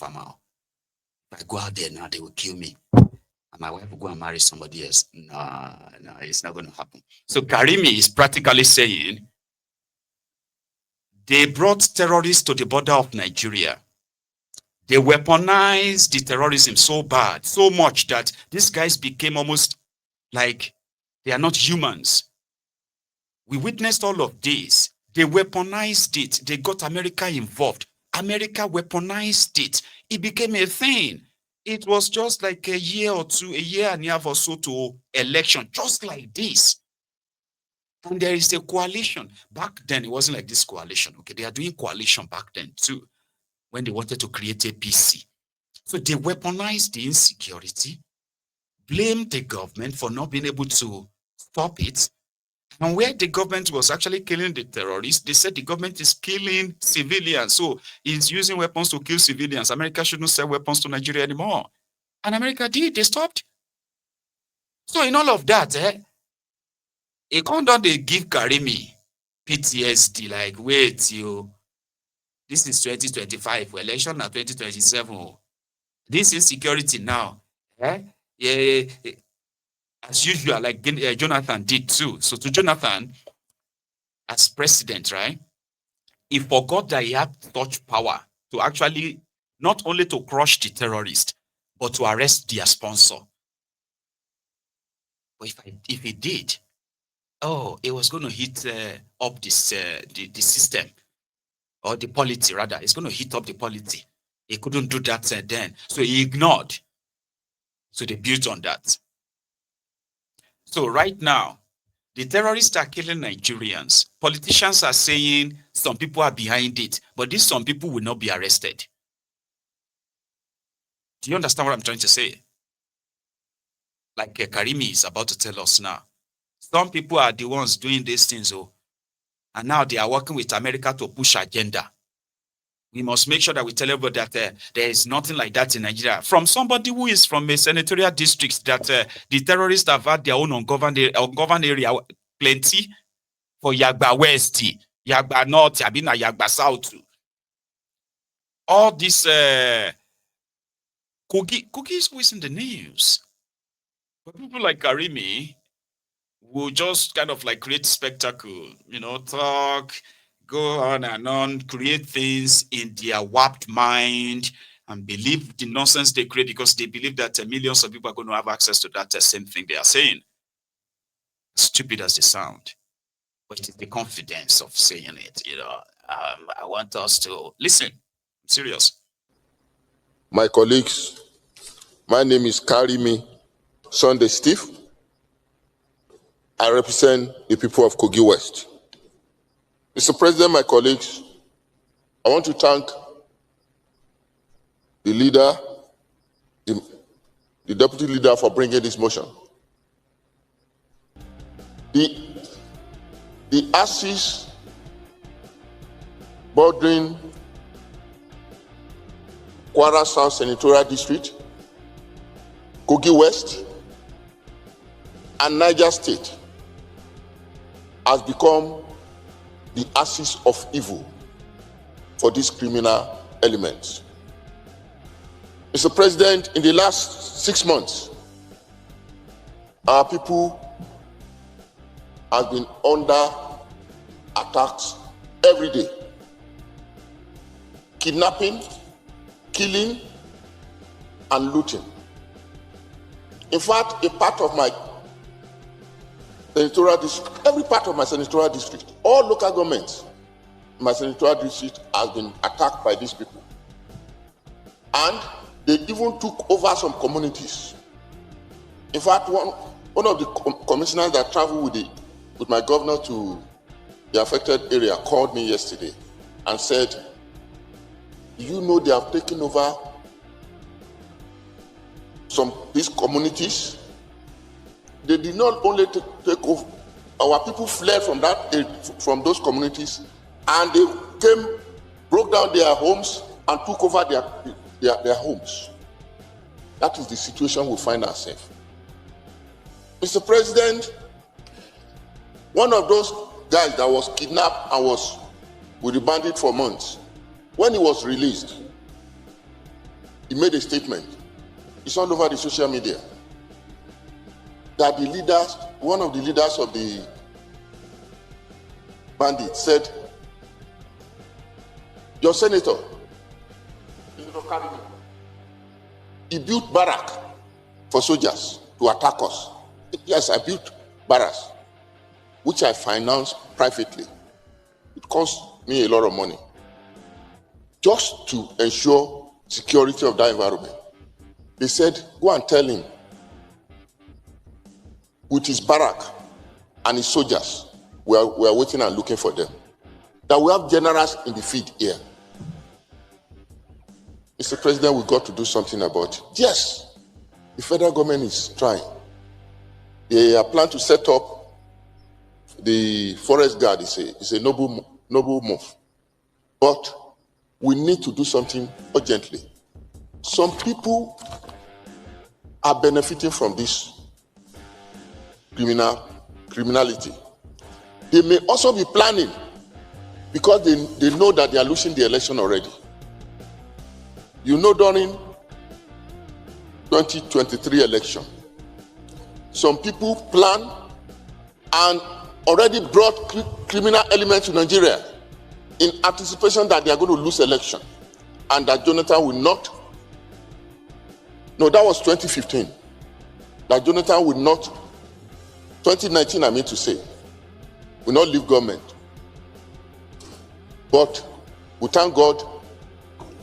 Pamao. If I go out there now, they will kill me. And my wife will go and marry somebody else. No, it's not going to happen. So Karimi is practically saying they brought terrorists to the border of Nigeria. They weaponized the terrorism so bad, so much that these guys became almost like they are not humans. We witnessed all of this. They weaponized it. They got America involved. America weaponized it. It became a thing. It was just like a year or two, a year and a half or so to election, just like this. And there is a coalition. Back then, it wasn't like this coalition. Okay, they are doing coalition back then too, when they wanted to create a PC. So they weaponized the insecurity, blamed the government for not being able to stop it. And where the government was actually killing the terrorists, they said the government is killing civilians. So it's using weapons to kill civilians. America shouldn't sell weapons to Nigeria anymore. And America did. They stopped. So in all of that, it can't don't they give Karimi PTSD, like, wait, this is 2025, election now 2027. This insecurity now, yeah, as usual, like Jonathan did too. So to Jonathan, as president, right, he forgot that he had such power to actually not only to crush the terrorist, but to arrest their sponsor. But if he did, it was going to hit up this the system, or the polity rather. It's going to hit up the polity. He couldn't do that then, so he ignored. So they built on that. So right now, the terrorists are killing Nigerians. Politicians are saying some people are behind it, but these some people will not be arrested. Do you understand what I'm trying to say? Like Karimi is about to tell us now. Some people are the ones doing these things, and now they are working with America to push agenda. We must make sure that we tell everybody that there is nothing like that in Nigeria. From somebody who is from a senatorial district, that the terrorists have had their own ungoverned area plenty, for Yagba West, Yagba North, Yabina, Yagba South. All this Kogi is always in the news. But people like Karimi will just kind of like create spectacle, talk, go on and on, create things in their warped mind and believe the nonsense they create because they believe that millions of people are going to have access to that same thing they are saying. Stupid as they sound, but it is the confidence of saying it. I want us to listen. I'm serious. My colleagues, my name is Karimi Sunday Steve. I represent the people of Kogi West. Mr. President, my colleagues, I want to thank the leader, the deputy leader for bringing this motion. The axis bordering Kwara South Senatorial District, Kogi West, and Niger State has become the axis of evil for these criminal elements. Mr. President, in the last 6 months, our people have been under attacks every day. Kidnapping, killing, and looting. In fact, a part of my senatorial district, every part of my senatorial district, all local governments in my senatorial district has been attacked by these people. And they even took over some communities. In fact, one of the commissioners that traveled with my governor to the affected area called me yesterday and said, they have taken over these communities. They did not only take over, our people fled from those communities, and they broke down their homes and took over their homes. That is the situation we find ourselves. Mr. President, one of those guys that was kidnapped and was with the bandit for months, when he was released, he made a statement. It's all over the social media. That the leaders, one of the leaders of the bandits said, your senator, Senator Karimi, he built barrack for soldiers to attack us. Yes, I built barracks, which I financed privately. It cost me a lot of money just to ensure security of that environment. They said, go and tell him with his barrack and his soldiers, we are waiting and looking for them. That we have generals in the field here. Mr. President, we got to do something about it. Yes, the federal government is trying. They are planning to set up the forest guard. It's a noble move. But we need to do something urgently. Some people are benefiting from this criminality. They may also be planning because they know that they are losing the election already. You know, during 2023 election, some people plan and already brought criminal elements to Nigeria in anticipation that they are going to lose election and that Jonathan will not. No, that was 2015. That Jonathan will not, 2019 I mean to say, will not leave government. But we thank God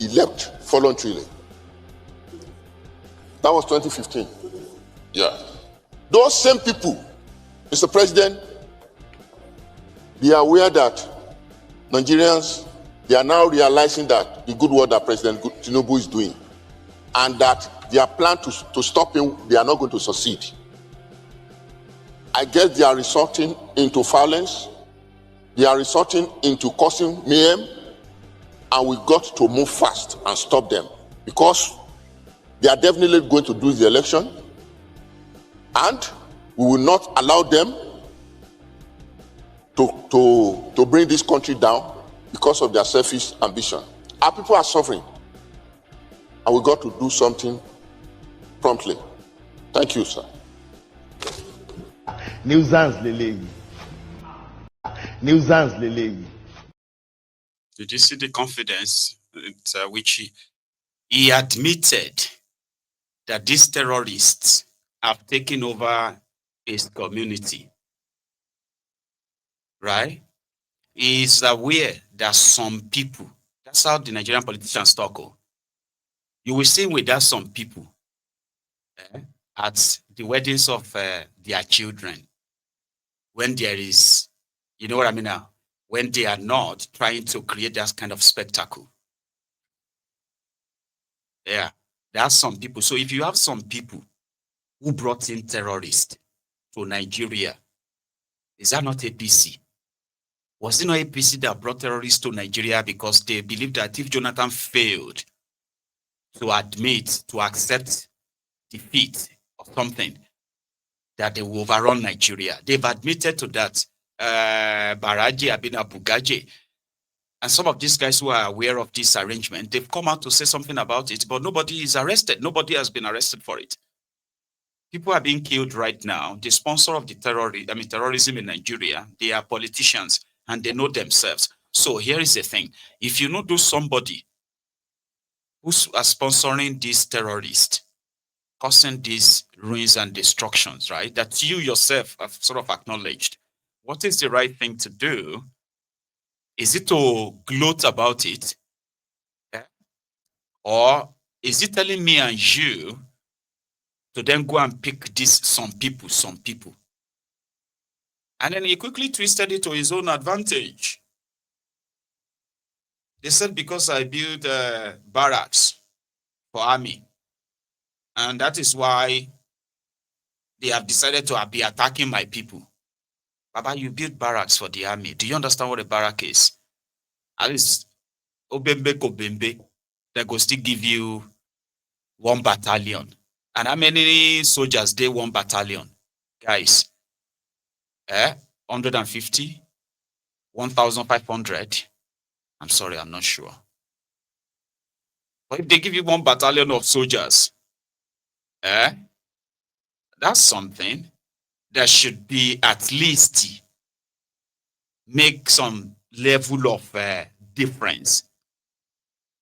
he left voluntarily. That was 2015. Yeah. Those same people, Mr. President, be aware that Nigerians, they are now realizing that the good work that President Tinubu is doing and that their plan to stop him, they are not going to succeed. I guess they are resorting into violence. They are resorting into causing mayhem. And we got to move fast and stop them because they are definitely going to lose the election and we will not allow them to bring this country down because of their selfish ambition. Our people are suffering and we got to do something promptly. Thank you, sir. Nuisance Lele. Nuisance Lele. Did you see the confidence which he admitted that these terrorists have taken over his community? Right? He is aware that some people, that's how the Nigerian politicians talk. You will see with that some people at the weddings of their children, when there is, you know what I mean now? When they are not trying to create that kind of spectacle. Yeah, there are some people. So if you have some people who brought in terrorists to Nigeria, is that not APC? Was it not APC that brought terrorists to Nigeria because they believed that if Jonathan failed to accept defeat or something, that they will overrun Nigeria? They've admitted to that. Baraji, Abina Bugaje, and some of these guys who are aware of this arrangement, they've come out to say something about it, but nobody is arrested. Nobody has been arrested for it. People are being killed right now. The sponsor of the terrorism in Nigeria, they are politicians and they know themselves. So here is the thing. If you know those somebody who's sponsoring these terrorists, causing these ruins and destructions, right, that you yourself have sort of acknowledged, what is the right thing to do? Is it to gloat about it? Or is it telling me and you to then go and pick some people? And then he quickly twisted it to his own advantage. They said, because I built barracks for army, and that is why they have decided to be attacking my people. Baba, you built barracks for the army. Do you understand what a barrack is? At least, Obembe Kobembe, they go still give you 1 battalion. And how many soldiers they 1 battalion? Guys, 150? 1,500? I'm sorry, I'm not sure. But if they give you 1 battalion of soldiers, that's something that should be at least make some level of difference.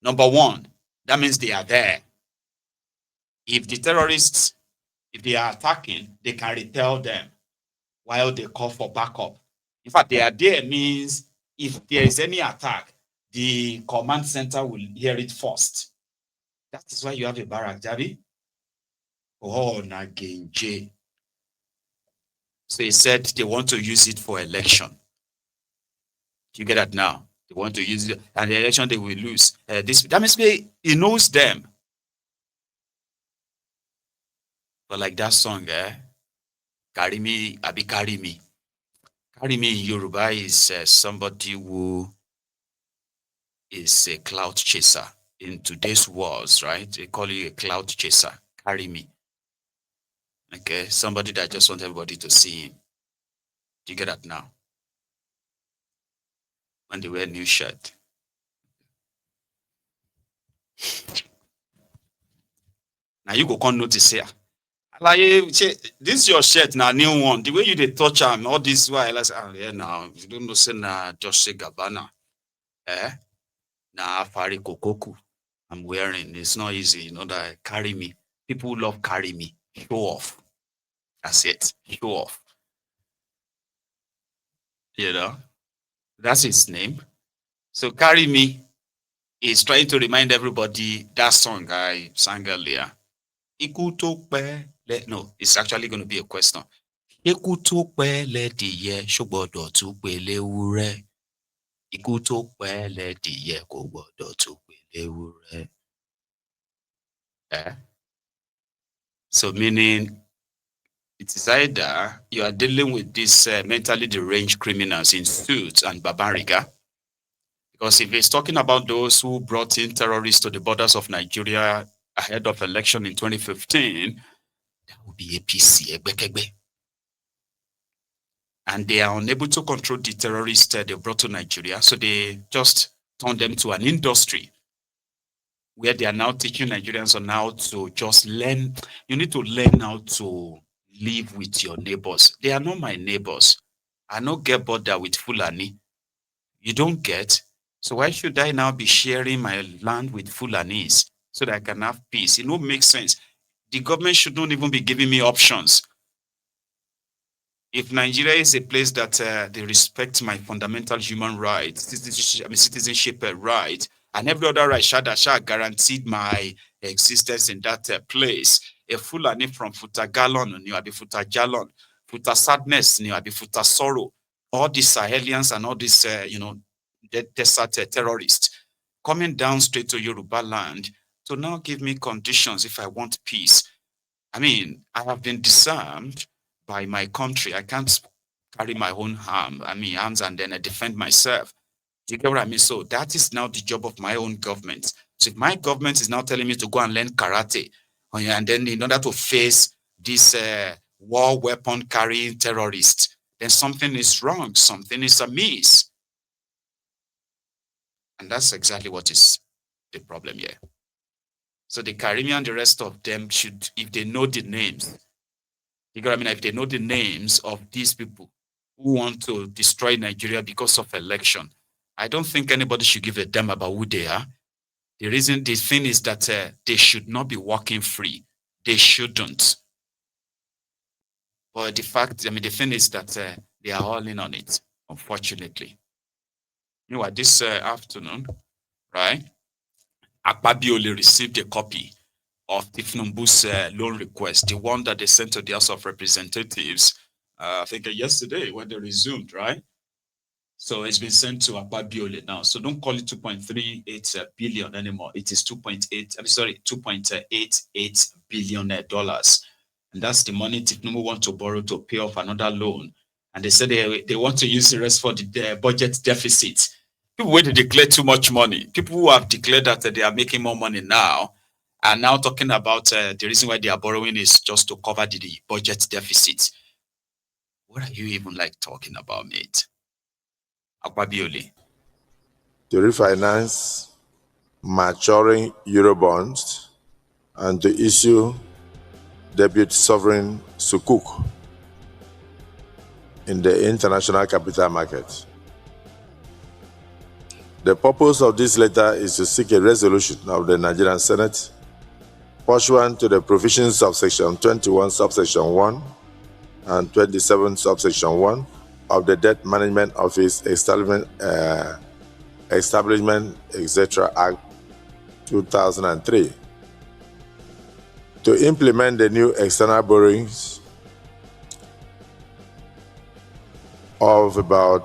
Number one, that means they are there. If the terrorists, if they are attacking, they can repel them while they call for backup. In fact, they are there means if there is any attack, the command center will hear it first. That is why you have a barrack, Jabi. Oh, Nagenje. So he said they want to use it for election. You get that now? They want to use it, and the election they will lose. That means he knows them. But like that song, Karimi, Abi Karimi. Karimi in Yoruba is somebody who is a cloud chaser. In today's world, right? They call you a cloud chaser. Karimi. Okay, somebody that just wants everybody to see him. Do you get that now? When they wear new shirt. Now you go come notice here. Like, this your shirt now, new one. The way you dey touch am, all this while, like, yeah, now you don't know say na just say Gabbana, na Afari Kokoku I'm wearing. It's not easy, you know that carry me. People love carry me. Show off. That's it. Show off. You know, that's his name. So carry me is trying to remind everybody that song I sang earlier. Ikú tó pẹ́ no, it's actually going to be a question. Ikú tó pẹ́ lẹ́dìyẹ ṣó gbọ́dọ̀ tún pé léwúrẹ́. Ikú tó pẹ́ lẹ́dìyẹ kò gbọ́dọ̀ tún pé léwúrẹ́. So meaning it is either you are dealing with these mentally deranged criminals in suits and Babariga, because if he's talking about those who brought in terrorists to the borders of Nigeria ahead of election in 2015, that would be APC, Egbekegbe. And they are unable to control the terrorists they brought to Nigeria, so they just turned them to an industry where they are now teaching Nigerians on how to just learn. You need to learn how to live with your neighbors. They are not my neighbors. I don't get bothered with Fulani. You don't get. So why should I now be sharing my land with Fulanis so that I can have peace? It don't make sense. The government should not even be giving me options. If Nigeria is a place that they respect my fundamental human rights, citizenship right, and every other right shall guaranteed my existence in that place. A Fulani from Futagalon, you be Futajalon, Futa sadness, you be Futa sorrow. All these Sahelians and all these, desert terrorists coming down straight to Yoruba land to now give me conditions if I want peace. I mean, I have been disarmed by my country. I can't carry my own arms and then I defend myself. Do you get what I mean? So that is now the job of my own government. So if my government is now telling me to go and learn karate, and then in order to face this war weapon carrying terrorist, then something is wrong, something is amiss. And that's exactly what is the problem here. So the Karimi and the rest of them should, if they know the names, you know what I mean? If they know the names of these people who want to destroy Nigeria because of election, I don't think anybody should give a damn about who they are. The thing is that they should not be walking free. They shouldn't. But the thing is that they are all in on it, unfortunately. You know, this afternoon, right? Akpabiole received a copy of Tinubu's loan request, the one that they sent to the House of Representatives, I think yesterday when they resumed, right? So it's been sent to Akpabiole now. So don't call it 2.38 billion anymore. It is 2.88 billion dollars. And that's the money Tinubu want to borrow to pay off another loan. And they said they want to use the rest for the budget deficit. People wait to declare too much money. People who have declared that they are making more money now are now talking about the reason why they are borrowing is just to cover the budget deficit. What are you even talking about, mate? Akpabiole. To refinance maturing Eurobonds and to issue debut sovereign sukuk in the international capital market. The purpose of this letter is to seek a resolution of the Nigerian Senate pursuant to the provisions of Section 21, subsection 1 and 27, subsection 1 of the Debt Management Office Establishment, etc. Act 2003 to implement the new external borrowings of about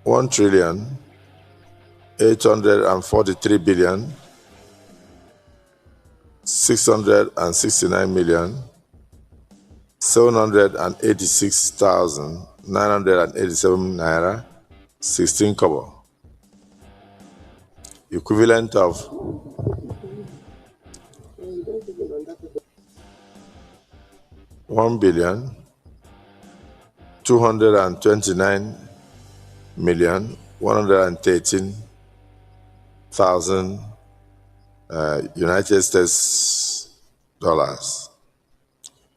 1,843,669,786,987 naira 16 kobo, equivalent of $1,229,113,000 United States dollars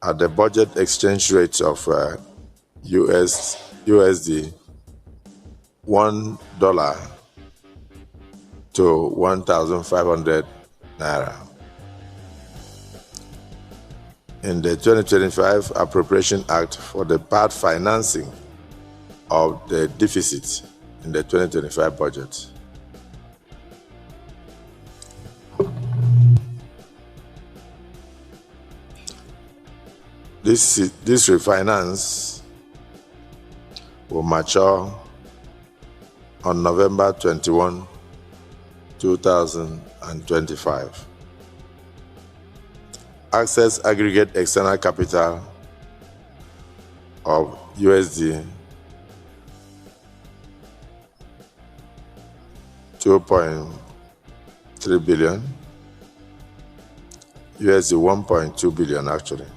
at the budget exchange rate of USD $1 to 1,500 naira. In the 2025 Appropriation Act for the part financing of the deficit in the 2025 budget. This refinance will mature on November 21, 2025. Access aggregate external capital of USD 2.3 billion, USD 1.2 billion actually,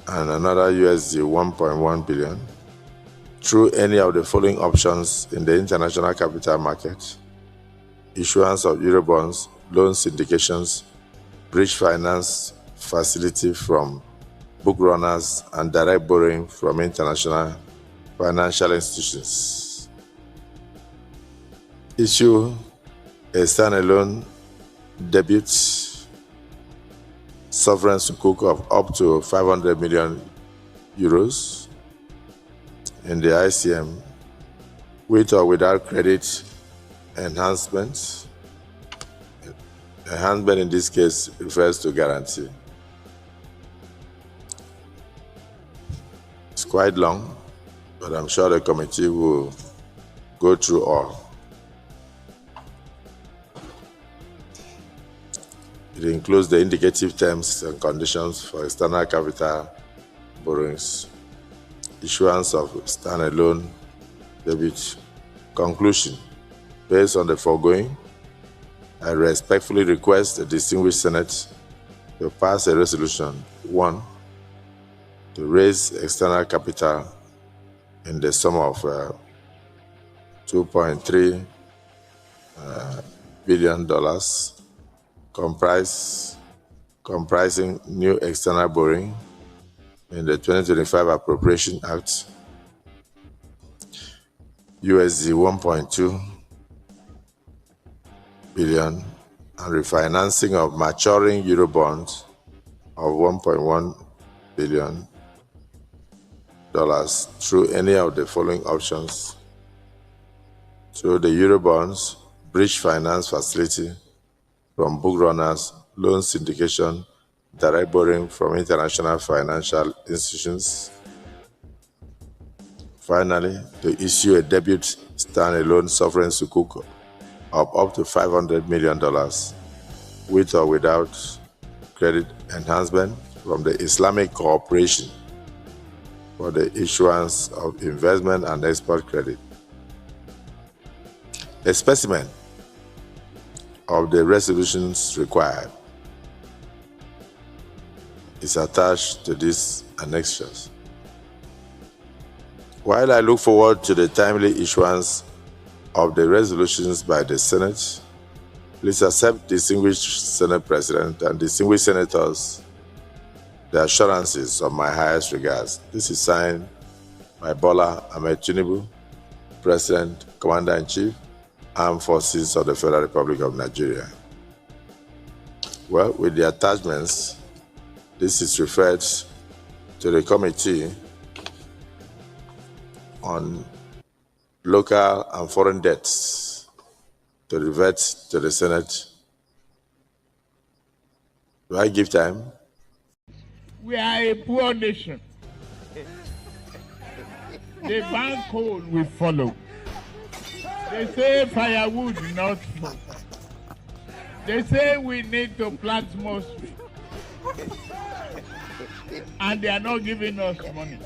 and another USD 1.1 billion through any of the following options in the international capital market: issuance of Eurobonds, loan syndications, bridge finance facility from book runners, and direct borrowing from international financial institutions. Issue a standalone debut sovereign sukuk of up to 500 million euros in the ICM with or without credit enhancement. Enhancement in this case refers to guarantee. It's quite long, but I'm sure the committee will go through all. It includes the indicative terms and conditions for external capital borrowings, issuance of standalone debit. Conclusion. Based on the foregoing, I respectfully request the distinguished Senate to pass a resolution 1. To raise external capital in the sum of $2.3 billion, comprising new external borrowing in the 2025 Appropriation Act, USD 1.2 billion, and refinancing of maturing Eurobonds of $1.1 billion through any of the following options: through the Eurobonds, bridge finance facility from book runners, loan syndication, direct borrowing from international financial institutions. Finally, to issue a debut standalone sovereign sukuk of up to $500 million with or without credit enhancement from the Islamic Cooperation for the issuance of investment and export credit. A specimen of the resolutions required is attached to these annexures. While I look forward to the timely issuance of the resolutions by the Senate, please accept, distinguished Senate President and distinguished senators, the assurances of my highest regards. This is signed by Bola Ahmed Tinubu, President, Commander-in-Chief, Armed Forces of the Federal Republic of Nigeria. Well, with the attachments, this is referred to the Committee on Local and Foreign Debts to revert to the Senate. Do I give time? We are a poor nation. The bank coal will follow. They say firewood, not smoke. They say we need to plant more trees. And they are not giving us money.